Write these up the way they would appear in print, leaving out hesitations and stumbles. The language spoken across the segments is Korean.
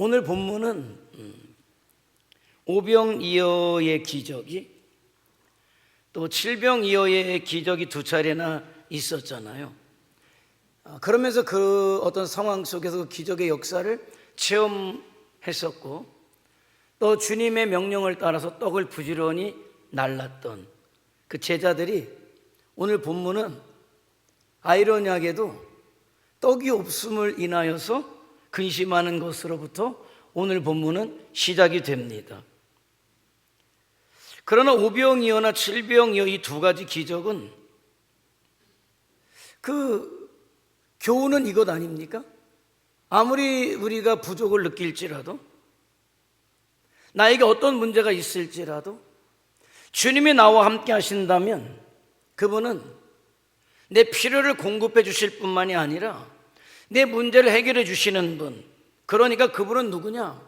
오늘 본문은 오병이어의 기적이 또 칠병이어의 기적이 두 차례나 있었잖아요. 그러면서 그 어떤 상황 속에서 그 기적의 역사를 체험했었고, 또 주님의 명령을 따라서 떡을 부지런히 날랐던 그 제자들이 오늘 본문은 아이러니하게도 떡이 없음을 인하여서 근심하는 것으로부터 오늘 본문은 시작이 됩니다. 그러나 오병이어나 칠병이어 이 두 가지 기적은 그 교훈은 이것 아닙니까? 아무리 우리가 부족을 느낄지라도, 나에게 어떤 문제가 있을지라도 주님이 나와 함께 하신다면 그분은 내 필요를 공급해 주실 뿐만이 아니라 내 문제를 해결해 주시는 분, 그러니까 그분은 누구냐?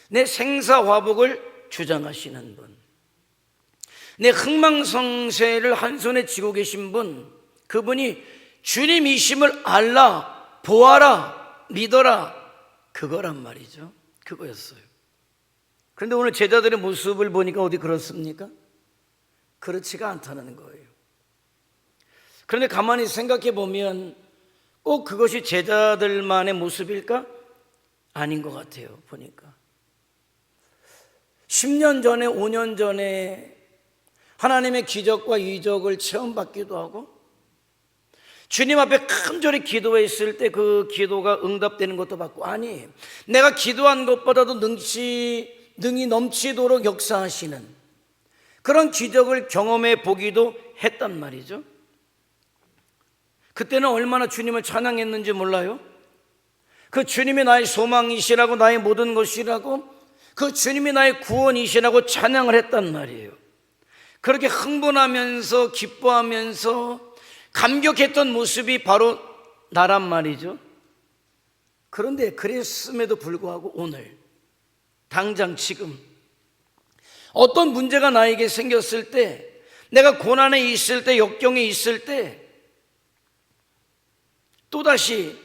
내 생사화복을 주장하시는 분, 내 흥망성쇠를 한 손에 쥐고 계신 분, 그분이 주님이심을 알라, 보아라, 믿어라, 그거란 말이죠. 그거였어요. 그런데 오늘 제자들의 모습을 보니까 어디 그렇습니까? 그렇지가 않다는 거예요. 그런데 가만히 생각해 보면 꼭 그것이 제자들만의 모습일까? 아닌 것 같아요. 보니까 10년 전에, 5년 전에 하나님의 기적과 이적을 체험받기도 하고, 주님 앞에 간절히 기도했을 때 그 기도가 응답되는 것도 받고, 아니 내가 기도한 것보다도 능이 넘치도록 역사하시는 그런 기적을 경험해 보기도 했단 말이죠. 그때는 얼마나 주님을 찬양했는지 몰라요? 그 주님이 나의 소망이시라고, 나의 모든 것이라고, 그 주님이 나의 구원이시라고 찬양을 했단 말이에요. 그렇게 흥분하면서 기뻐하면서 감격했던 모습이 바로 나란 말이죠. 그런데 그랬음에도 불구하고 오늘 당장 지금 어떤 문제가 나에게 생겼을 때, 내가 고난에 있을 때, 역경에 있을 때 또다시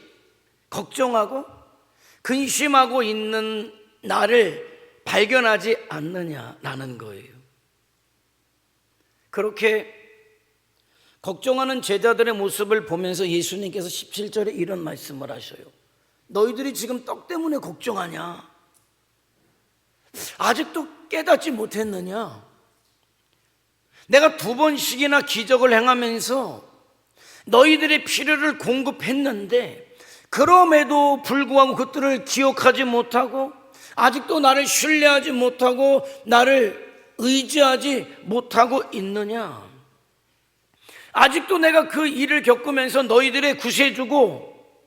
걱정하고 근심하고 있는 나를 발견하지 않느냐라는 거예요. 그렇게 걱정하는 제자들의 모습을 보면서 예수님께서 17절에 이런 말씀을 하셔요. 너희들이 지금 떡 때문에 걱정하냐? 아직도 깨닫지 못했느냐? 내가 2번씩이나 기적을 행하면서 너희들의 필요를 공급했는데 그럼에도 불구하고 그들을 기억하지 못하고, 아직도 나를 신뢰하지 못하고 나를 의지하지 못하고 있느냐? 아직도 내가 그 일을 겪으면서 너희들의 구세주고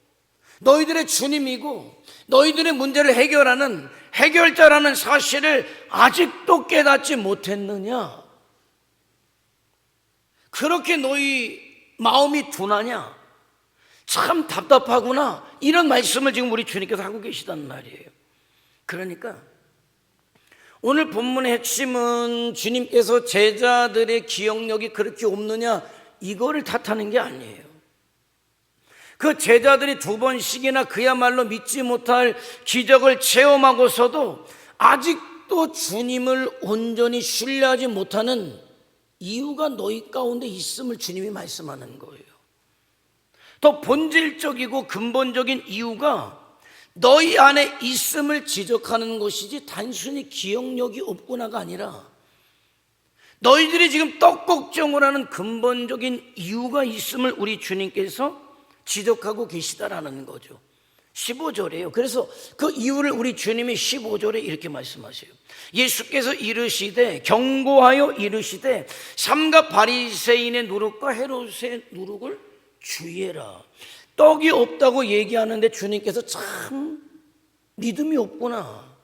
너희들의 주님이고 너희들의 문제를 해결하는 해결자라는 사실을 아직도 깨닫지 못했느냐? 그렇게 너희 마음이 둔하냐? 참 답답하구나. 이런 말씀을 지금 우리 주님께서 하고 계시단 말이에요. 그러니까 오늘 본문의 핵심은 주님께서 제자들의 기억력이 그렇게 없느냐, 이거를 탓하는 게 아니에요. 그 제자들이 2번씩이나 그야말로 믿지 못할 기적을 체험하고서도 아직도 주님을 온전히 신뢰하지 못하는 이유가 너희 가운데 있음을 주님이 말씀하는 거예요. 더 본질적이고 근본적인 이유가 너희 안에 있음을 지적하는 것이지 단순히 기억력이 없구나가 아니라, 너희들이 지금 떡 걱정을 하는 근본적인 이유가 있음을 우리 주님께서 지적하고 계시다라는 거죠. 15절이에요. 그래서 그 이유를 우리 주님이 15절에 이렇게 말씀하세요. 예수께서 이르시되, 경고하여 이르시되, 삼가 바리새인의 누룩과 헤롯의 누룩을 주의해라. 떡이 없다고 얘기하는데 주님께서 참 믿음이 없구나,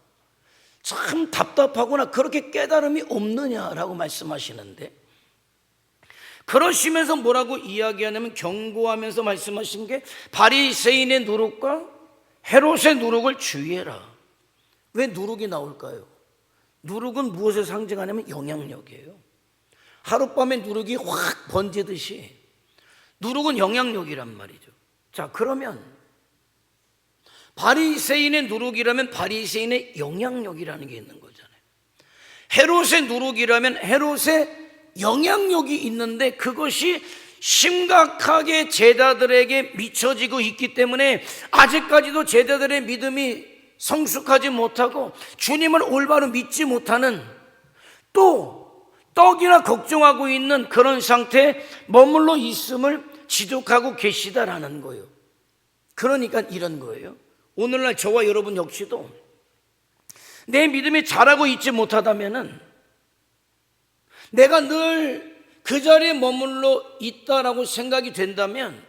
참 답답하구나, 그렇게 깨달음이 없느냐라고 말씀하시는데, 그러시면서 뭐라고 이야기하냐면, 경고하면서 말씀하신 게 바리새인의 누룩과 헤롯의 누룩을 주의해라. 왜 누룩이 나올까요? 누룩은 무엇을 상징하냐면 영향력이에요. 하룻밤에 누룩이 확 번지듯이 누룩은 영향력이란 말이죠. 자, 그러면 바리새인의 누룩이라면 바리새인의 영향력이라는 게 있는 거잖아요. 헤롯의 누룩이라면 헤롯의 영향력이 있는데 그것이 심각하게 제자들에게 미쳐지고 있기 때문에 아직까지도 제자들의 믿음이 성숙하지 못하고 주님을 올바로 믿지 못하는, 또 떡이나 걱정하고 있는 그런 상태에 머물러 있음을 지적하고 계시다라는 거예요. 그러니까 이런 거예요. 오늘날 저와 여러분 역시도 내 믿음이 자라고 있지 못하다면은, 내가 늘 그 자리에 머물러 있다라고 생각이 된다면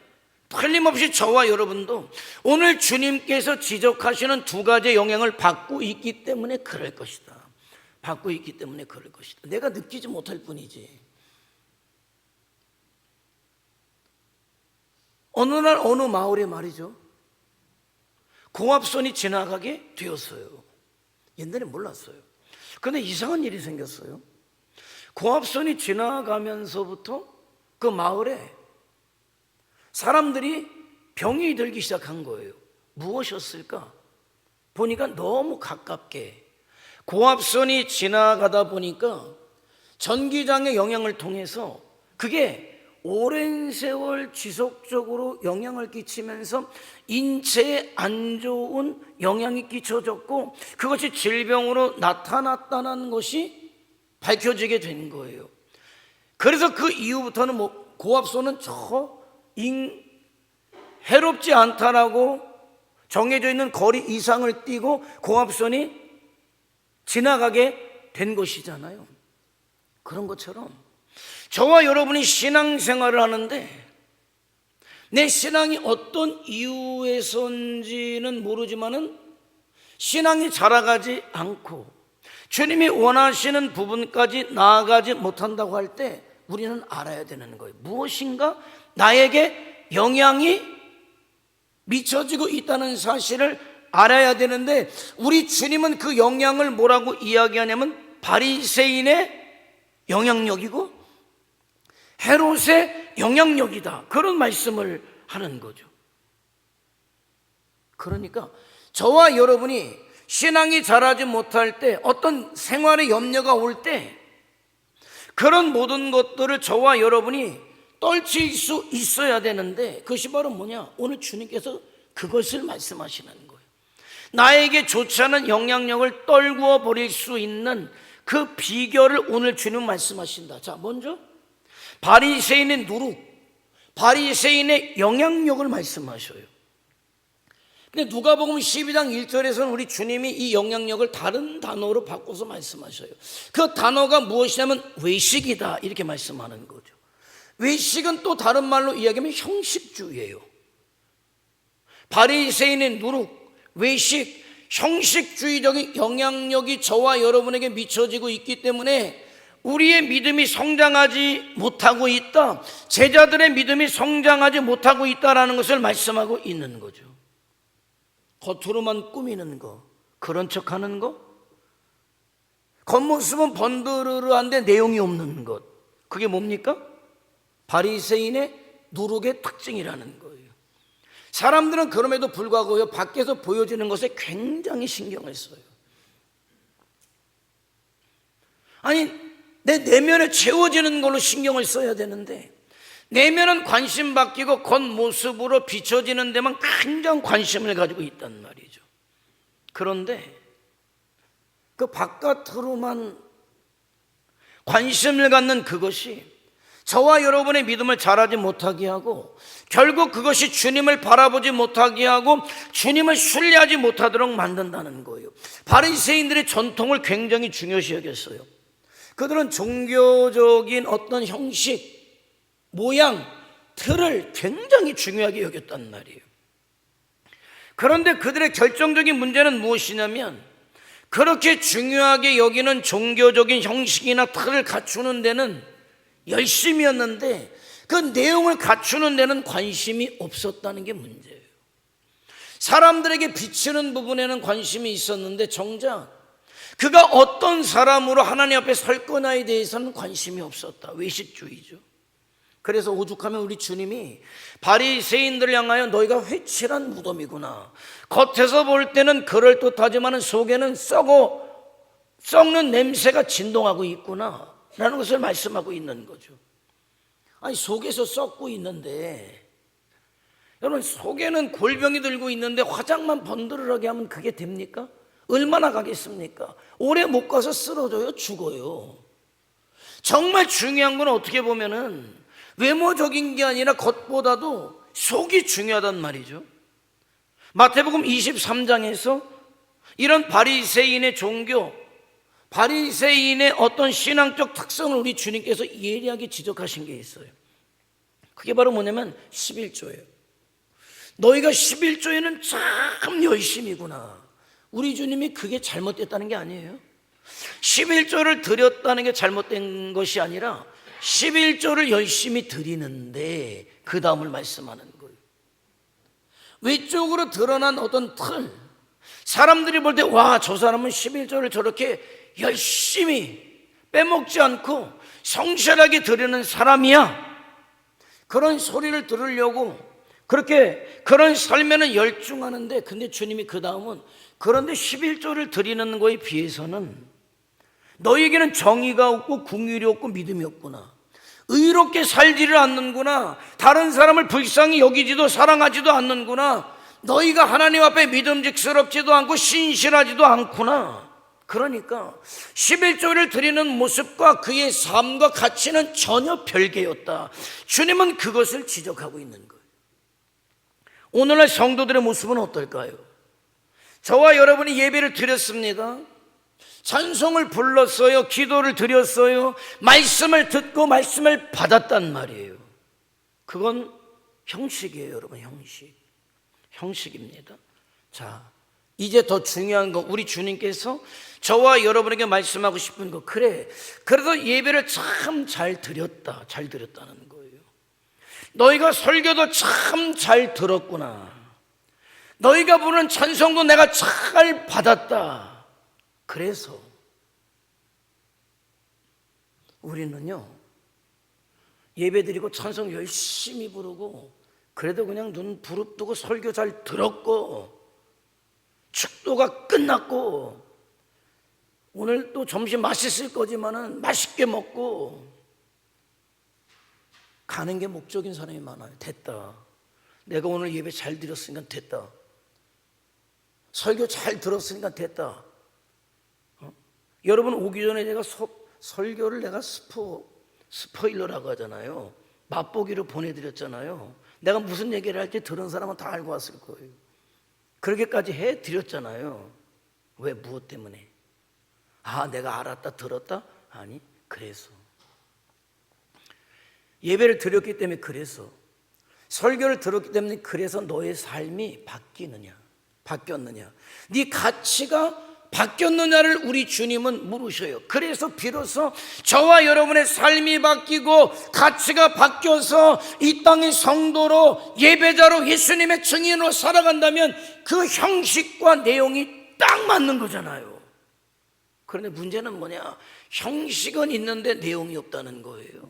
틀림없이 저와 여러분도 오늘 주님께서 지적하시는 두 가지의 영향을 받고 있기 때문에 그럴 것이다. 받고 있기 때문에 그럴 것이다. 내가 느끼지 못할 뿐이지. 어느 날 어느 마을에 말이죠, 고압선이 지나가게 되었어요. 옛날에 몰랐어요. 그런데 이상한 일이 생겼어요. 고압선이 지나가면서부터 그 마을에 사람들이 병이 들기 시작한 거예요. 무엇이었을까? 보니까 너무 가깝게 고압선이 지나가다 보니까 전기장의 영향을 통해서 그게 오랜 세월 지속적으로 영향을 끼치면서 인체에 안 좋은 영향이 끼쳐졌고 그것이 질병으로 나타났다는 것이 밝혀지게 된 거예요. 그래서 그 이후부터는 고압선은 해롭지 않다라고 정해져 있는 거리 이상을 뛰고 고압선이 지나가게 된 것이잖아요. 그런 것처럼 저와 여러분이 신앙생활을 하는데 내 신앙이 어떤 이유에서인지는 모르지만은 신앙이 자라가지 않고 주님이 원하시는 부분까지 나아가지 못한다고 할 때 우리는 알아야 되는 거예요. 무엇인가 나에게 영향이 미쳐지고 있다는 사실을 알아야 되는데, 우리 주님은 그 영향을 뭐라고 이야기하냐면 바리새인의 영향력이고 헤롯의 영향력이다, 그런 말씀을 하는 거죠. 그러니까 저와 여러분이 신앙이 자라지 못할 때, 어떤 생활의 염려가 올 때 그런 모든 것들을 저와 여러분이 떨칠 수 있어야 되는데, 그것이 바로 뭐냐? 오늘 주님께서 그것을 말씀하시는 거예요. 나에게 좋지 않은 영향력을 떨구어 버릴 수 있는 그 비결을 오늘 주님 말씀하신다. 자, 먼저 바리새인의 누룩, 바리새인의 영향력을 말씀하셔요. 근데 누가복음 12장 1절에서는 우리 주님이 이 영향력을 다른 단어로 바꿔서 말씀하셔요. 그 단어가 무엇이냐면 외식이다, 이렇게 말씀하는 거죠. 외식은 또 다른 말로 이야기하면 형식주의예요. 바리새인의 누룩, 외식, 형식주의적인 영향력이 저와 여러분에게 미쳐지고 있기 때문에 우리의 믿음이 성장하지 못하고 있다, 제자들의 믿음이 성장하지 못하고 있다라는 것을 말씀하고 있는 거죠. 겉으로만 꾸미는 거, 그런 척하는 거, 겉모습은 번드르르한데 내용이 없는 것, 그게 뭡니까? 바리새인의 누룩의 특징이라는 거예요. 사람들은 그럼에도 불구하고 밖에서 보여지는 것에 굉장히 신경을 써요. 아니, 내 내면에 채워지는 걸로 신경을 써야 되는데 내면은 관심 바뀌고 겉모습으로 비춰지는 데만 굉장히 관심을 가지고 있단 말이죠. 그런데 그 바깥으로만 관심을 갖는 그것이 저와 여러분의 믿음을 자라지 못하게 하고, 결국 그것이 주님을 바라보지 못하게 하고 주님을 신뢰하지 못하도록 만든다는 거예요. 바리새인들의 전통을 굉장히 중요시 여겼어요. 그들은 종교적인 어떤 형식, 모양, 틀을 굉장히 중요하게 여겼단 말이에요. 그런데 그들의 결정적인 문제는 무엇이냐면, 그렇게 중요하게 여기는 종교적인 형식이나 틀을 갖추는 데는 열심이었는데 그 내용을 갖추는 데는 관심이 없었다는 게 문제예요. 사람들에게 비치는 부분에는 관심이 있었는데 정작 그가 어떤 사람으로 하나님 앞에 설 거냐에 대해서는 관심이 없었다. 외식주의죠. 그래서 오죽하면 우리 주님이 바리새인들을 향하여 너희가 회칠한 무덤이구나, 겉에서 볼 때는 그럴듯하지만 속에는 썩는 냄새가 진동하고 있구나 라는 것을 말씀하고 있는 거죠. 아니, 속에서 썩고 있는데, 여러분, 속에는 골병이 들고 있는데 화장만 번드르르게 하면 그게 됩니까? 얼마나 가겠습니까? 오래 못 가서 쓰러져요, 죽어요. 정말 중요한 건 어떻게 보면은 외모적인 게 아니라 겉보다도 속이 중요하단 말이죠. 마태복음 23장에서 이런 바리새인의 종교, 바리새인의 어떤 신앙적 특성을 우리 주님께서 예리하게 지적하신 게 있어요. 그게 바로 뭐냐면 11조예요. 너희가 11조에는 참 열심이구나. 우리 주님이 그게 잘못됐다는 게 아니에요. 11조를 드렸다는 게 잘못된 것이 아니라 11조를 열심히 드리는데 그 다음을 말씀하는 거예요. 외적으로 드러난 어떤 틀, 사람들이 볼 때 와, 저 사람은 11조를 저렇게 열심히 빼먹지 않고 성실하게 드리는 사람이야, 그런 소리를 들으려고 그렇게 그런 삶에는 열중하는데, 근데 주님이 그 다음은 그런데 11조를 드리는 거에 비해서는 너희에게는 정의가 없고 긍휼이 없고 믿음이 없구나, 의롭게 살지를 않는구나, 다른 사람을 불쌍히 여기지도 사랑하지도 않는구나, 너희가 하나님 앞에 믿음직스럽지도 않고 신실하지도 않구나. 그러니까 11조를 드리는 모습과 그의 삶과 가치는 전혀 별개였다. 주님은 그것을 지적하고 있는 거예요. 오늘날 성도들의 모습은 어떨까요? 저와 여러분이 예배를 드렸습니다. 찬송을 불렀어요. 기도를 드렸어요. 말씀을 듣고 말씀을 받았단 말이에요. 그건 형식이에요, 여러분. 형식입니다. 자, 이제 더 중요한 거, 우리 주님께서 저와 여러분에게 말씀하고 싶은 거, 그래, 그래도 예배를 참 잘 드렸다는 거예요. 너희가 설교도 참 잘 들었구나, 너희가 부르는 찬송도 내가 잘 받았다. 그래서 우리는요, 예배드리고 찬송 열심히 부르고 그래도 그냥 눈 부릅뜨고 설교 잘 들었고 축도가 끝났고 오늘 또 점심 맛있을 거지만은 맛있게 먹고 가는 게 목적인 사람이 많아요. 됐다, 내가 오늘 예배 잘 드렸으니까 됐다, 설교 잘 들었으니까 됐다. 여러분 오기 전에 내가 설교를 내가 스포일러라고 하잖아요. 맛보기로 보내드렸잖아요. 내가 무슨 얘기를 할지 들은 사람은 다 알고 왔을 거예요. 그렇게까지 해드렸잖아요. 왜? 무엇 때문에? 아, 내가 알았다 들었다? 아니, 그래서 예배를 드렸기 때문에, 그래서 설교를 들었기 때문에, 그래서 너의 삶이 바뀌었느냐, 네 가치가 바뀌었느냐를 우리 주님은 물으셔요. 그래서 비로소 저와 여러분의 삶이 바뀌고 가치가 바뀌어서 이 땅의 성도로, 예배자로, 예수님의 증인으로 살아간다면 그 형식과 내용이 딱 맞는 거잖아요. 그런데 문제는 뭐냐? 형식은 있는데 내용이 없다는 거예요.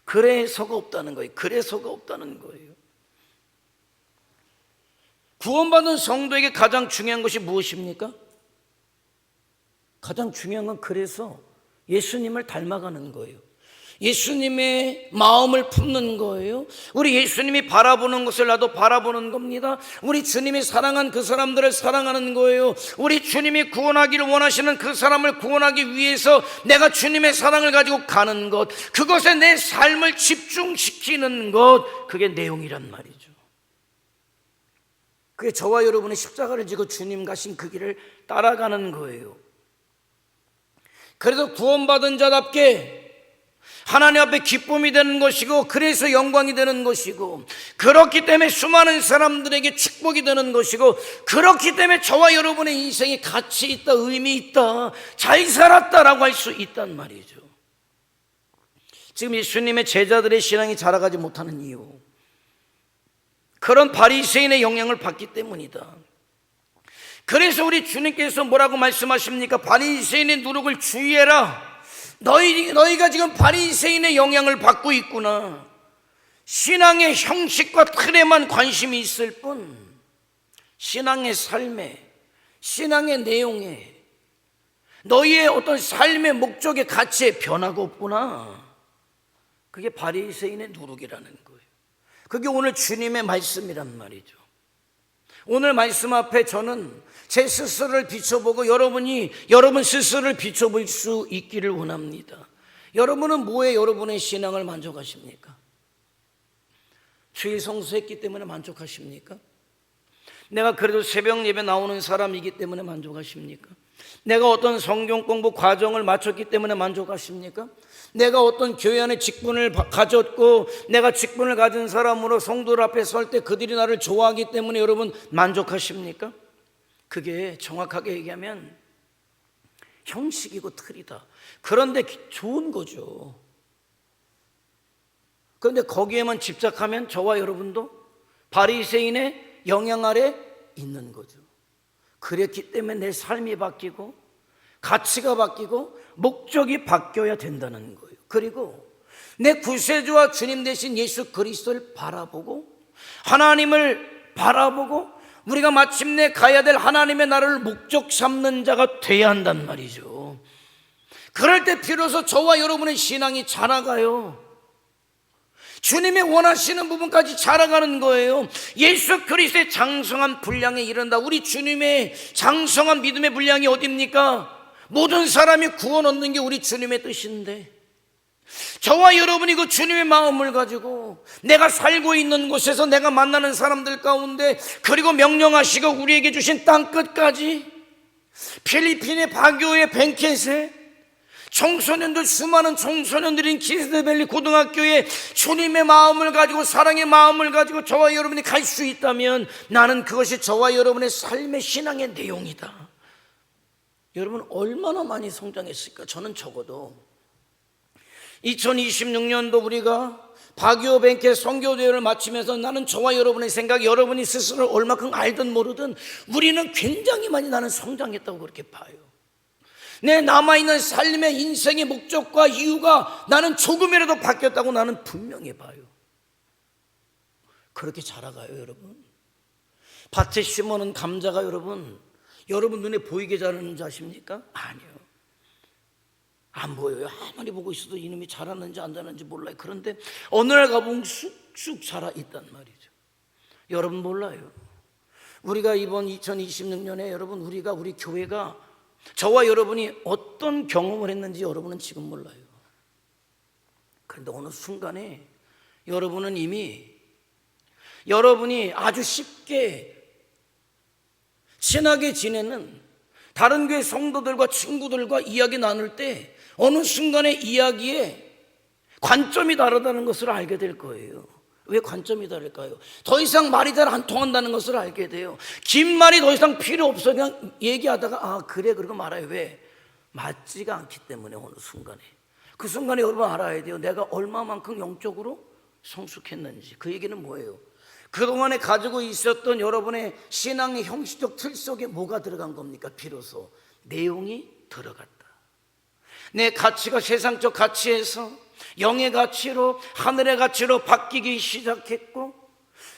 그래서가 없다는 거예요. 구원받은 성도에게 가장 중요한 것이 무엇입니까? 가장 중요한 건 그래서 예수님을 닮아가는 거예요. 예수님의 마음을 품는 거예요. 우리 예수님이 바라보는 것을 나도 바라보는 겁니다. 우리 주님이 사랑한 그 사람들을 사랑하는 거예요. 우리 주님이 구원하기를 원하시는 그 사람을 구원하기 위해서 내가 주님의 사랑을 가지고 가는 것, 그것에 내 삶을 집중시키는 것, 그게 내용이란 말이죠. 그게 저와 여러분의 십자가를 지고 주님 가신 그 길을 따라가는 거예요. 그래서 구원받은 자답게 하나님 앞에 기쁨이 되는 것이고, 그래서 영광이 되는 것이고, 그렇기 때문에 수많은 사람들에게 축복이 되는 것이고, 그렇기 때문에 저와 여러분의 인생에 가치 있다, 의미 있다, 잘 살았다라고 할 수 있단 말이죠. 지금 예수님의 제자들의 신앙이 자라가지 못하는 이유, 그런 바리새인의 영향을 받기 때문이다. 그래서 우리 주님께서 뭐라고 말씀하십니까? 바리새인의 누룩을 주의해라. 너희가 지금 바리새인의 영향을 받고 있구나. 신앙의 형식과 틀에만 관심이 있을 뿐 신앙의 삶에, 신앙의 내용에, 너희의 어떤 삶의 목적의 가치에 변화가 없구나. 그게 바리새인의 누룩이라는 거예요. 그게 오늘 주님의 말씀이란 말이죠. 오늘 말씀 앞에 저는 제 스스로를 비춰보고 여러분 스스로를 비춰볼 수 있기를 원합니다. 여러분은 뭐에 여러분의 신앙을 만족하십니까? 주일 성수했기 때문에 만족하십니까? 내가 그래도 새벽 예배 나오는 사람이기 때문에 만족하십니까? 내가 어떤 성경 공부 과정을 마쳤기 때문에 만족하십니까? 내가 어떤 교회 안에 직분을 가졌고 내가 직분을 가진 사람으로 성도들 앞에 설 때 그들이 나를 좋아하기 때문에 여러분 만족하십니까? 그게 정확하게 얘기하면 형식이고 틀이다. 그런데 좋은 거죠. 그런데 거기에만 집착하면 저와 여러분도 바리새인의 영향 아래 있는 거죠. 그랬기 때문에 내 삶이 바뀌고 가치가 바뀌고 목적이 바뀌어야 된다는 거예요. 그리고 내 구세주와 주님 되신 예수 그리스도를 바라보고 하나님을 바라보고 우리가 마침내 가야 될 하나님의 나라를 목적 삼는 자가 돼야 한단 말이죠. 그럴 때 비로소 저와 여러분의 신앙이 자라가요. 주님이 원하시는 부분까지 자라가는 거예요. 예수 그리스도의 장성한 분량에 이른다. 우리 주님의 장성한 믿음의 분량이 어디입니까? 모든 사람이 구원 얻는 게 우리 주님의 뜻인데 저와 여러분이 그 주님의 마음을 가지고 내가 살고 있는 곳에서 내가 만나는 사람들 가운데 그리고 명령하시고 우리에게 주신 땅끝까지 필리핀의 바교의 벤켓에 청소년들 수많은 청소년들인 키스드밸리 고등학교에 주님의 마음을 가지고 사랑의 마음을 가지고 저와 여러분이 갈 수 있다면 나는 그것이 저와 여러분의 삶의 신앙의 내용이다. 여러분 얼마나 많이 성장했을까? 저는 적어도 2026년도 우리가 바교 벤켓 선교대회를 마치면서 나는 저와 여러분의 생각, 여러분이 스스로 얼마큼 알든 모르든 우리는 굉장히 많이 나는 성장했다고 그렇게 봐요. 내 남아있는 삶의 인생의 목적과 이유가 나는 조금이라도 바뀌었다고 나는 분명히 봐요. 그렇게 자라가요 여러분. 밭에 심어놓은 감자가 여러분 눈에 보이게 자라는지 아십니까? 아니요, 안 보여요. 아무리 보고 있어도 이놈이 자랐는지 안 자랐는지 몰라요. 그런데 어느 날 가보면 쑥쑥 자라 있단 말이죠. 여러분 몰라요. 우리가 이번 2026년에 여러분 우리 교회가 저와 여러분이 어떤 경험을 했는지 여러분은 지금 몰라요. 그런데 어느 순간에 여러분은 이미 여러분이 아주 쉽게 친하게 지내는 다른 교회 성도들과 친구들과 이야기 나눌 때 어느 순간에 이야기에 관점이 다르다는 것을 알게 될 거예요. 왜 관점이 다를까요? 더 이상 말이 잘 안 통한다는 것을 알게 돼요. 긴 말이 더 이상 필요 없어. 그냥 얘기하다가 아 그래 그러고 말아요. 왜? 맞지가 않기 때문에. 어느 순간에 그 순간에 여러분 알아야 돼요. 내가 얼마만큼 영적으로 성숙했는지. 그 얘기는 뭐예요? 그동안에 가지고 있었던 여러분의 신앙의 형식적 틀 속에 뭐가 들어간 겁니까? 비로소 내용이 들어갔다. 내 가치가 세상적 가치에서 영의 가치로 하늘의 가치로 바뀌기 시작했고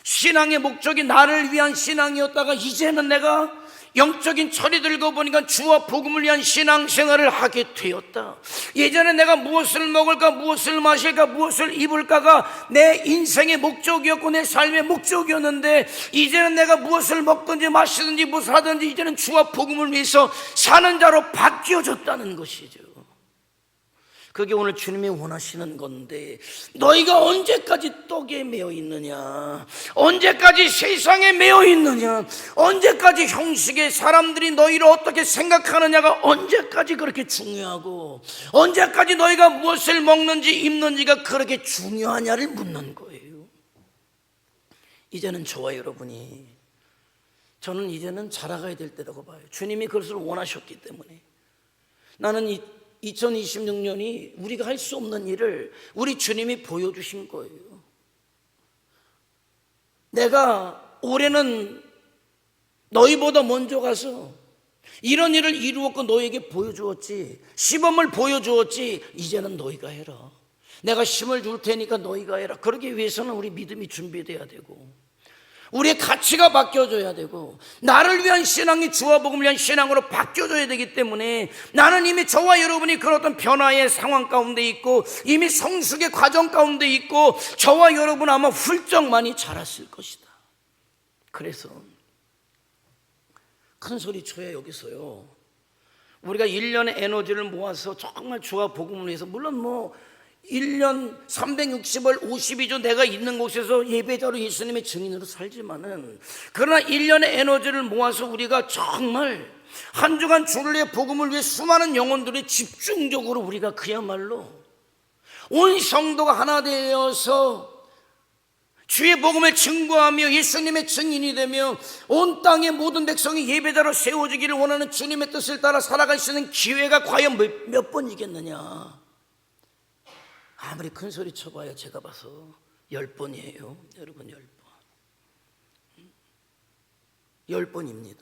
신앙의 목적이 나를 위한 신앙이었다가 이제는 내가 영적인 철이 들고 보니까 주와 복음을 위한 신앙생활을 하게 되었다. 예전에 내가 무엇을 먹을까 무엇을 마실까 무엇을 입을까가 내 인생의 목적이었고 내 삶의 목적이었는데 이제는 내가 무엇을 먹든지 마시든지 무엇을 하든지 이제는 주와 복음을 위해서 사는 자로 바뀌어졌다는 것이죠. 그게 오늘 주님이 원하시는 건데 너희가 언제까지 떡에 매여 있느냐, 언제까지 세상에 매여 있느냐, 언제까지 형식에 사람들이 너희를 어떻게 생각하느냐가 언제까지 그렇게 중요하고 언제까지 너희가 무엇을 먹는지 입는지가 그렇게 중요하냐를 묻는 거예요. 이제는 저와 여러분이 저는 이제는 자라가야 될 때라고 봐요. 주님이 그것을 원하셨기 때문에. 나는 2026년이 우리가 할 수 없는 일을 우리 주님이 보여주신 거예요. 내가 올해는 너희보다 먼저 가서 이런 일을 이루었고 너희에게 보여주었지, 시범을 보여주었지. 이제는 너희가 해라. 내가 힘을 줄 테니까 너희가 해라. 그러기 위해서는 우리 믿음이 준비돼야 되고, 우리의 가치가 바뀌어져야 되고, 나를 위한 신앙이 주와 복음을 위한 신앙으로 바뀌어져야 되기 때문에, 나는 이미 저와 여러분이 그런 어떤 변화의 상황 가운데 있고, 이미 성숙의 과정 가운데 있고, 저와 여러분 아마 훌쩍 많이 자랐을 것이다. 그래서 큰 소리 쳐야 여기서요, 우리가 1년의 에너지를 모아서 정말 주와 복음을 위해서, 물론 1년 360월 52주 내가 있는 곳에서 예배자로 예수님의 증인으로 살지만은, 그러나 1년의 에너지를 모아서 우리가 정말 한 주간 주를 복음을 위해 수많은 영혼들이 집중적으로 우리가 그야말로 온 성도가 하나 되어서 주의 복음을 증거하며 예수님의 증인이 되며 온 땅의 모든 백성이 예배자로 세워지기를 원하는 주님의 뜻을 따라 살아갈 수 있는 기회가 과연 몇 번이겠느냐. 아무리 큰 소리 쳐봐야 제가 봐서 10번이에요. 여러분, 10번. 10번입니다.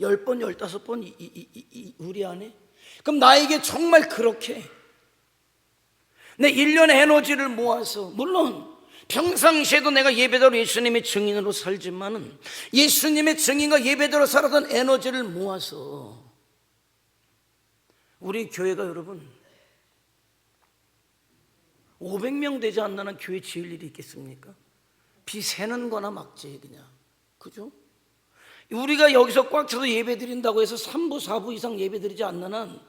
10번, 15번 우리 안에? 그럼 나에게 정말 그렇게 내 1년의 에너지를 모아서, 물론 평상시에도 내가 예배자로 예수님의 증인으로 살지만은 예수님의 증인과 예배자로 살았던 에너지를 모아서 우리 교회가 여러분 500명 되지 않는 교회 지을 일이 있겠습니까? 비 새는 거나 막지 그냥. 그죠? 우리가 여기서 꽉 차서 예배 드린다고 해서 3부 4부 이상 예배 드리지 않는 한,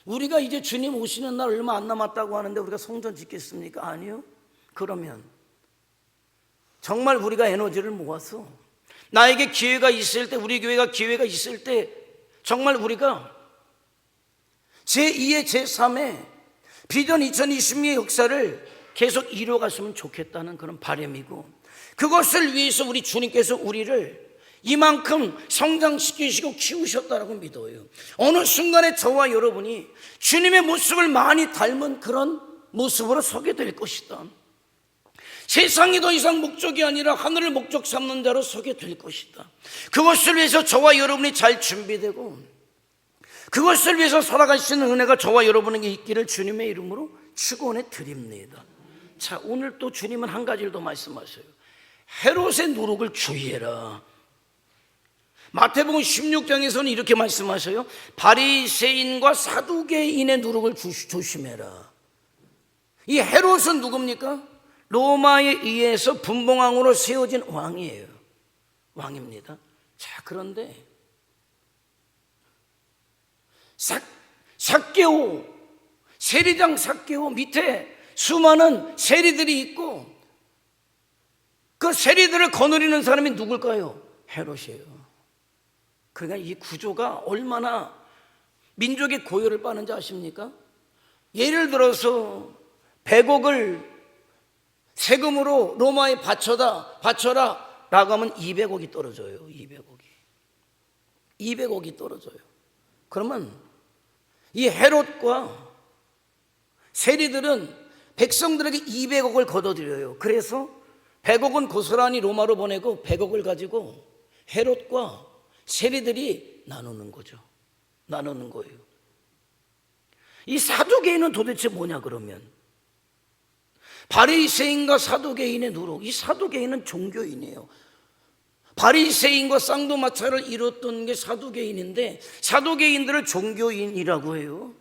우리가 이제 주님 오시는 날 얼마 안 남았다고 하는데 우리가 성전 짓겠습니까? 아니요. 그러면 정말 우리가 에너지를 모아서 나에게 기회가 있을 때, 우리 교회가 기회가 있을 때 정말 우리가 제2의 제3의 비전 2020의 역사를 계속 이뤄갔으면 좋겠다는 그런 바람이고, 그것을 위해서 우리 주님께서 우리를 이만큼 성장시키시고 키우셨다라고 믿어요. 어느 순간에 저와 여러분이 주님의 모습을 많이 닮은 그런 모습으로 서게 될 것이다. 세상이 더 이상 목적이 아니라 하늘을 목적 삼는 자로 서게 될 것이다. 그것을 위해서 저와 여러분이 잘 준비되고, 그것을 위해서 살아갈 수 있는 은혜가 저와 여러분에게 있기를 주님의 이름으로 축원해 드립니다. 자, 오늘 또 주님은 한 가지를 더 말씀하셔요. 헤롯의 누룩을 주의해라. 마태복음 16장에서는 이렇게 말씀하셔요. 바리새인과 사두개인의 누룩을 조심해라. 이 헤롯은 누굽니까? 로마에 의해서 분봉왕으로 세워진 왕이에요. 왕입니다. 자, 그런데 삭개오, 세리장 삭개오 밑에 수많은 세리들이 있고, 그 세리들을 거느리는 사람이 누굴까요? 헤롯이에요. 그러니까 이 구조가 얼마나 민족의 고열을 빠는지 아십니까? 예를 들어서 100억을 세금으로 로마에 바쳐라 라고 하면 200억이 떨어져요. 200억이 떨어져요. 그러면 이 헤롯과 세리들은 백성들에게 200억을 걷어들여요. 그래서 100억은 고스란히 로마로 보내고 100억을 가지고 헤롯과 세리들이 나누는 거예요. 이 사두개인은 도대체 뭐냐 그러면, 바리새인과 사두개인의 누룩. 이 사두개인은 종교인이에요. 바리새인과 쌍두마차를 이뤘던 게 사두개인인데, 사두개인들을 종교인이라고 해요.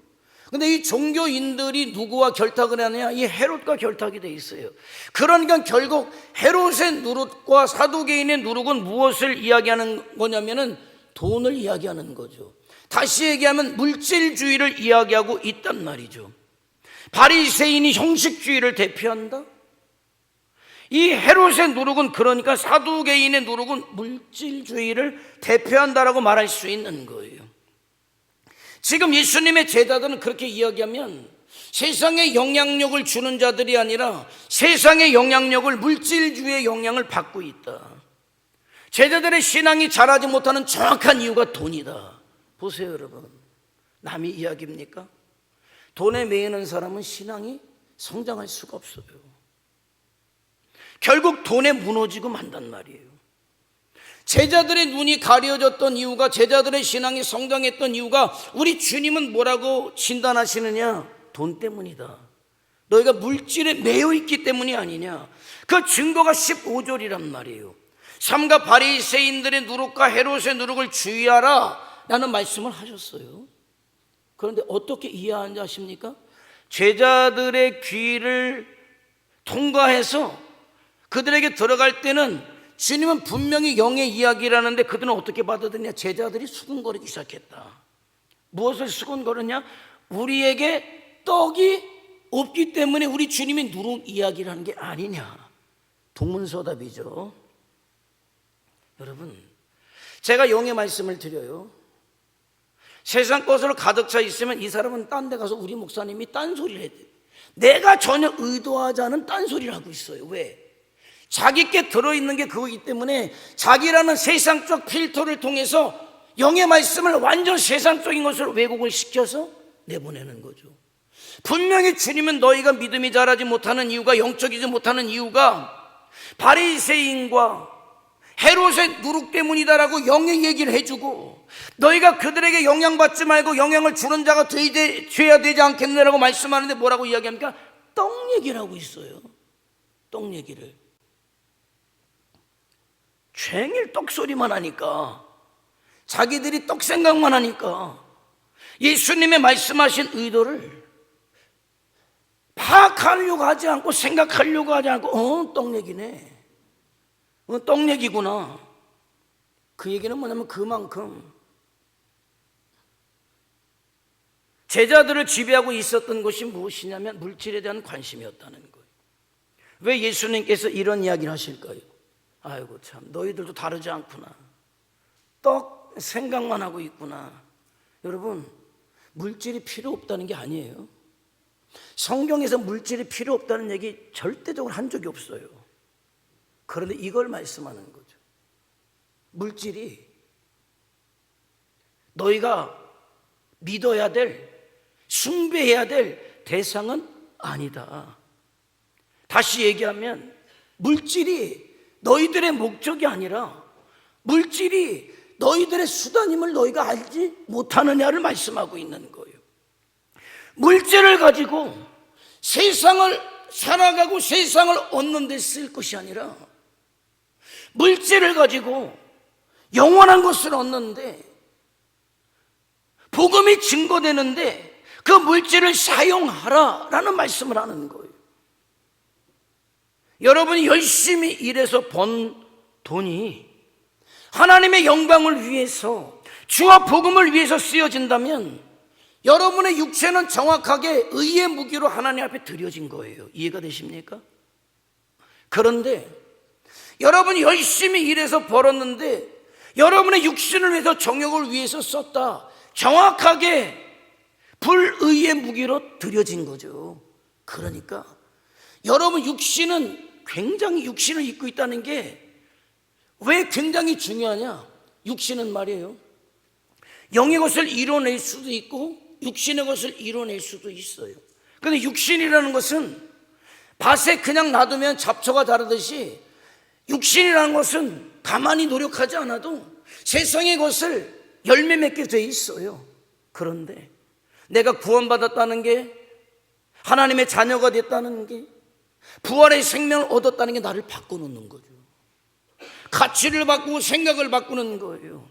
근데 이 종교인들이 누구와 결탁을 하느냐? 이 헤롯과 결탁이 돼 있어요. 그러니까 결국 헤롯의 누룩과 사두개인의 누룩은 무엇을 이야기하는 거냐면은 돈을 이야기하는 거죠. 다시 얘기하면 물질주의를 이야기하고 있단 말이죠. 바리새인이 형식주의를 대표한다. 이 헤롯의 누룩은, 그러니까 사두개인의 누룩은 물질주의를 대표한다라고 말할 수 있는 거예요. 지금 예수님의 제자들은 그렇게 이야기하면 세상에 영향력을 주는 자들이 아니라 세상의 영향력을, 물질주의의 영향을 받고 있다. 제자들의 신앙이 자라지 못하는 정확한 이유가 돈이다. 보세요 여러분, 남이 이야기입니까? 돈에 매이는 사람은 신앙이 성장할 수가 없어요. 결국 돈에 무너지고 만단 말이에요. 제자들의 눈이 가려졌던 이유가, 제자들의 신앙이 성장했던 이유가, 우리 주님은 뭐라고 진단하시느냐? 돈 때문이다. 너희가 물질에 매여 있기 때문이 아니냐. 그 증거가 15절이란 말이에요. 삼가 바리새인들의 누룩과 헤롯의 누룩을 주의하라 라는 말씀을 하셨어요. 그런데 어떻게 이해하는지 아십니까? 제자들의 귀를 통과해서 그들에게 들어갈 때는 주님은 분명히 영의 이야기라는데 그들은 어떻게 받아들이냐? 제자들이 수군거리기 시작했다. 무엇을 수군거렸냐? 우리에게 떡이 없기 때문에 우리 주님이 누룩 이야기라는 게 아니냐. 동문서답이죠. 여러분, 제가 영의 말씀을 드려요. 세상 것으로 가득 차 있으면 이 사람은 딴 데 가서 우리 목사님이 딴소리를 해야 돼. 내가 전혀 의도하지 않은 딴소리를 하고 있어요. 왜? 자기께 들어있는 게 그거기 때문에 자기라는 세상적 필터를 통해서 영의 말씀을 완전 세상적인 것으로 왜곡을 시켜서 내보내는 거죠. 분명히 주님은 너희가 믿음이 자라지 못하는 이유가, 영적이지 못하는 이유가 바리새인과 헤롯의 누룩 때문이다라고 영의 얘기를 해주고, 너희가 그들에게 영향받지 말고 영향을 주는 자가 돼야 되지 않겠느냐라고 말씀하는데 뭐라고 이야기합니까? 떡 얘기를 하고 있어요. 떡 얘기를. 종일 떡소리만 하니까, 자기들이 떡 생각만 하니까 예수님의 말씀하신 의도를 파악하려고 하지 않고 생각하려고 하지 않고 떡 얘기네, 떡 얘기구나. 그 얘기는 뭐냐면 그만큼 제자들을 지배하고 있었던 것이 무엇이냐면 물질에 대한 관심이었다는 거예요. 왜 예수님께서 이런 이야기를 하실까요? 아이고 참, 너희들도 다르지 않구나. 떡 생각만 하고 있구나. 여러분, 물질이 필요 없다는 게 아니에요. 성경에서 물질이 필요 없다는 얘기 절대적으로 한 적이 없어요. 그런데 이걸 말씀하는 거죠. 물질이 너희가 믿어야 될, 숭배해야 될 대상은 아니다. 다시 얘기하면 물질이 너희들의 목적이 아니라 물질이 너희들의 수단임을 너희가 알지 못하느냐를 말씀하고 있는 거예요. 물질을 가지고 세상을 살아가고 세상을 얻는 데 쓸 것이 아니라 물질을 가지고 영원한 것을 얻는데, 복음이 증거되는데 그 물질을 사용하라라는 말씀을 하는 거예요. 여러분이 열심히 일해서 번 돈이 하나님의 영광을 위해서, 주와 복음을 위해서 쓰여진다면 여러분의 육체는 정확하게 의의 무기로 하나님 앞에 드려진 거예요. 이해가 되십니까? 그런데 여러분이 열심히 일해서 벌었는데 여러분의 육신을 위해서, 정욕을 위해서 썼다, 정확하게 불의의 무기로 드려진 거죠. 그러니까 여러분 육신은, 굉장히 육신을 입고 있다는 게 왜 굉장히 중요하냐? 육신은 말이에요, 영의 것을 이뤄낼 수도 있고 육신의 것을 이뤄낼 수도 있어요. 그런데 육신이라는 것은 밭에 그냥 놔두면 잡초가 자라듯이, 육신이라는 것은 가만히 노력하지 않아도 세상의 것을 열매 맺게 돼 있어요. 그런데 내가 구원받았다는 게, 하나님의 자녀가 됐다는 게, 부활의 생명을 얻었다는 게 나를 바꿔놓는 거죠. 가치를 바꾸고 생각을 바꾸는 거예요.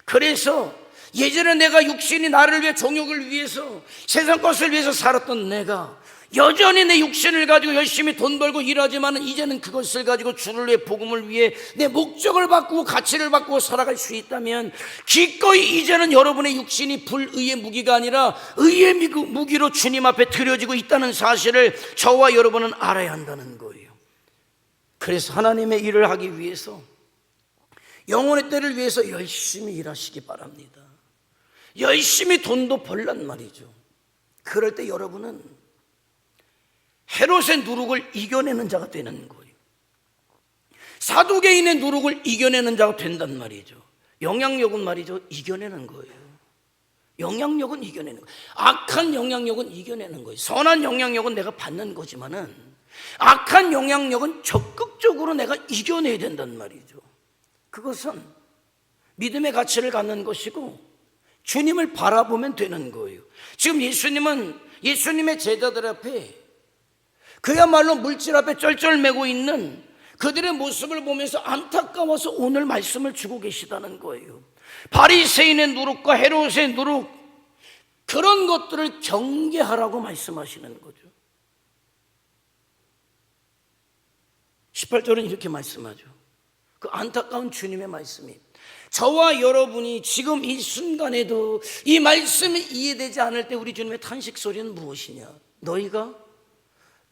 그래서 예전에 내가 육신이 나를 위해, 정욕을 위해서, 세상 것을 위해서 살았던 내가 여전히 내 육신을 가지고 열심히 돈 벌고 일하지만 이제는 그것을 가지고 주를 위해, 복음을 위해 내 목적을 바꾸고 가치를 바꾸고 살아갈 수 있다면, 기꺼이 이제는 여러분의 육신이 불의의 무기가 아니라 의의 무기로 주님 앞에 드려지고 있다는 사실을 저와 여러분은 알아야 한다는 거예요. 그래서 하나님의 일을 하기 위해서, 영혼의 때를 위해서 열심히 일하시기 바랍니다. 열심히 돈도 벌란 말이죠. 그럴 때 여러분은 헤롯의 누룩을 이겨내는 자가 되는 거예요. 사두개인의 누룩을 이겨내는 자가 된단 말이죠. 영향력은 말이죠, 이겨내는 거예요. 영향력은 이겨내는 거예요. 악한 영향력은 이겨내는 거예요. 선한 영향력은 내가 받는 거지만은 악한 영향력은 적극적으로 내가 이겨내야 된단 말이죠. 그것은 믿음의 가치를 갖는 것이고 주님을 바라보면 되는 거예요. 지금 예수님은 예수님의 제자들 앞에, 그야말로 물질 앞에 쩔쩔매고 있는 그들의 모습을 보면서 안타까워서 오늘 말씀을 주고 계시다는 거예요. 바리새인의 누룩과 헤롯의 누룩, 그런 것들을 경계하라고 말씀하시는 거죠. 18절은 이렇게 말씀하죠. 그 안타까운 주님의 말씀이, 저와 여러분이 지금 이 순간에도 이 말씀이 이해되지 않을 때 우리 주님의 탄식 소리는 무엇이냐? 너희가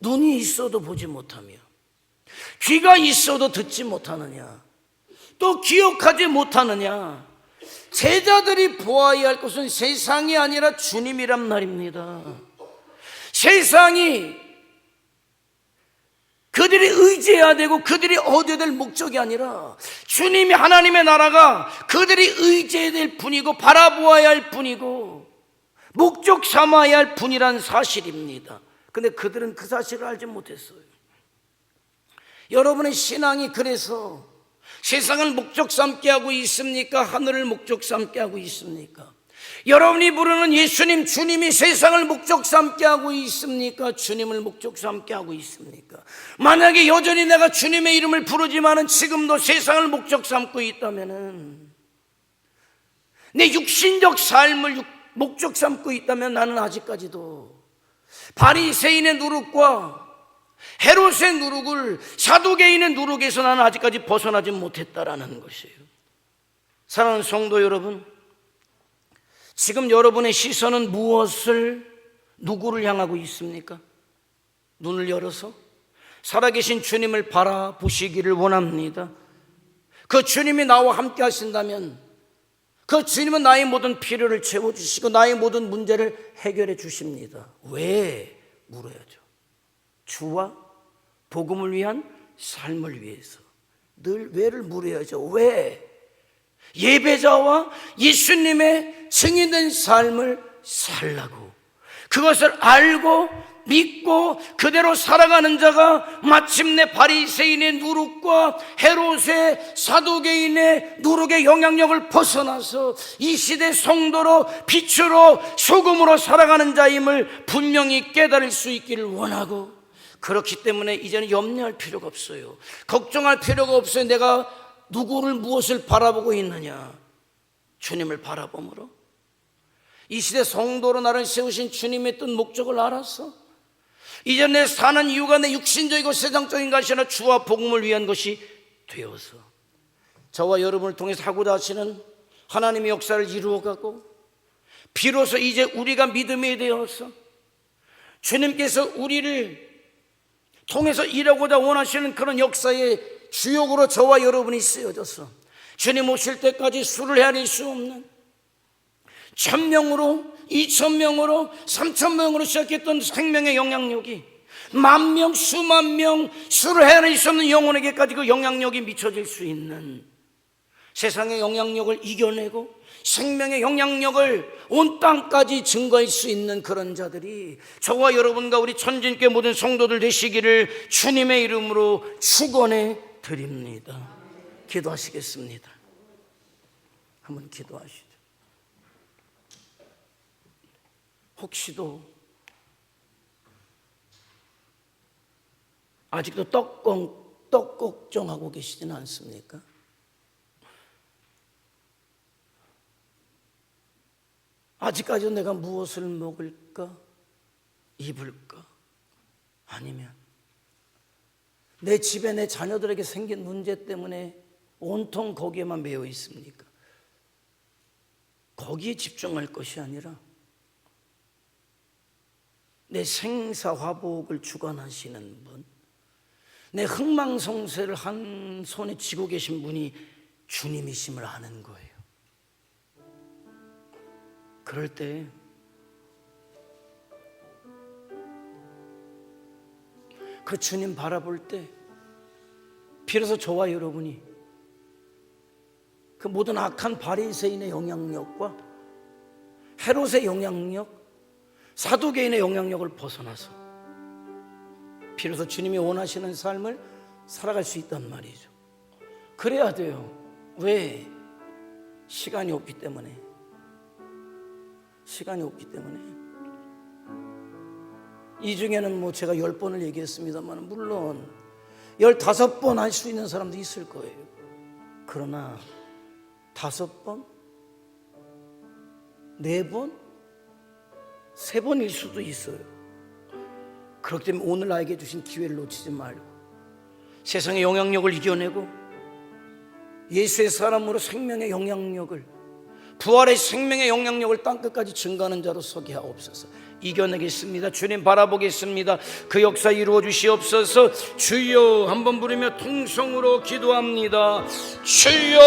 눈이 있어도 보지 못하며 귀가 있어도 듣지 못하느냐? 또 기억하지 못하느냐? 제자들이 보아야 할 것은 세상이 아니라 주님이란 말입니다. 세상이 그들이 의지해야 되고 그들이 얻어야 될 목적이 아니라 주님이, 하나님의 나라가 그들이 의지해야 될 분이고 바라보아야 할 분이고 목적 삼아야 할 분이란 사실입니다. 근데 그들은 그 사실을 알지 못했어요. 여러분의 신앙이 그래서 세상을 목적 삼게 하고 있습니까? 하늘을 목적 삼게 하고 있습니까? 여러분이 부르는 예수님, 주님이 세상을 목적 삼게 하고 있습니까? 주님을 목적 삼게 하고 있습니까? 만약에 여전히 내가 주님의 이름을 부르지만은 지금도 세상을 목적 삼고 있다면은, 내 육신적 삶을 목적 삼고 있다면 나는 아직까지도 바리새인의 누룩과 헤롯의 누룩을, 사두개인의 누룩에서 나는 아직까지 벗어나지 못했다라는 것이에요. 사랑하는 성도 여러분, 지금 여러분의 시선은 무엇을, 누구를 향하고 있습니까? 눈을 열어서 살아계신 주님을 바라보시기를 원합니다. 그 주님이 나와 함께 하신다면 그 주님은 나의 모든 필요를 채워주시고 나의 모든 문제를 해결해 주십니다. 왜? 물어야죠. 주와 복음을 위한 삶을 위해서 늘 왜를 물어야죠. 왜? 예배자와 예수님의 증인된 삶을 살라고, 그것을 알고 믿고 그대로 살아가는 자가 마침내 바리새인의 누룩과 헤롯의, 사두개인의 누룩의 영향력을 벗어나서 이 시대 성도로, 빛으로, 소금으로 살아가는 자임을 분명히 깨달을 수 있기를 원하고, 그렇기 때문에 이제는 염려할 필요가 없어요. 걱정할 필요가 없어요. 내가 누구를, 무엇을 바라보고 있느냐? 주님을 바라봄으로 이 시대 성도로 나를 세우신 주님의 뜻, 목적을 알아서 이제 내 사는 이유가 내 육신적이고 세상적인 것이 아니라 주와 복음을 위한 것이 되어서 저와 여러분을 통해서 하고자 하시는 하나님의 역사를 이루어가고, 비로소 이제 우리가 믿음이 되어서 주님께서 우리를 통해서 일하고자 원하시는 그런 역사의 주역으로 저와 여러분이 쓰여져서 주님 오실 때까지 수를 헤아릴 수 없는 1000명으로 2000명으로 3000명으로 시작했던 생명의 영향력이 만명, 수만 명, 수를 헤아릴 수 없는 영혼에게까지 그 영향력이 미쳐질 수 있는, 세상의 영향력을 이겨내고 생명의 영향력을 온 땅까지 증거할 수 있는 그런 자들이 저와 여러분과 우리 천진교회 모든 성도들 되시기를 주님의 이름으로 축원해 드립니다. 기도하시겠습니다. 한번 기도하시죠. 혹시도 아직도 떡 걱정하고 계시지는 않습니까? 아직까지도 내가 무엇을 먹을까, 입을까, 아니면 내 집에 내 자녀들에게 생긴 문제 때문에 온통 거기에만 매여 있습니까? 거기에 집중할 것이 아니라 내 생사화복을 주관하시는 분, 내 흥망성쇠를 한 손에 쥐고 계신 분이 주님이심을 아는 거예요. 그럴 때 그 주님 바라볼 때 비로소 저와 여러분이 그 모든 악한 바리새인의 영향력과 헤롯의 영향력, 사두개인의 영향력을 벗어나서 비로소 주님이 원하시는 삶을 살아갈 수 있단 말이죠. 그래야 돼요. 왜? 시간이 없기 때문에. 시간이 없기 때문에. 이 중에는 뭐 제가 10번을 얘기했습니다만 물론 15번 할 수 있는 사람도 있을 거예요. 그러나 5번? 4번? 3번일 수도 있어요. 그렇기 때문에 오늘 나에게 주신 기회를 놓치지 말고 세상의 영향력을 이겨내고 예수의 사람으로 생명의 영향력을, 부활의 생명의 영향력을 땅끝까지 증가하는 자로 서게 하옵소서. 이겨내겠습니다. 주님 바라보겠습니다. 그 역사 이루어 주시옵소서. 주여 한번 부르며 통성으로 기도합니다. 주여.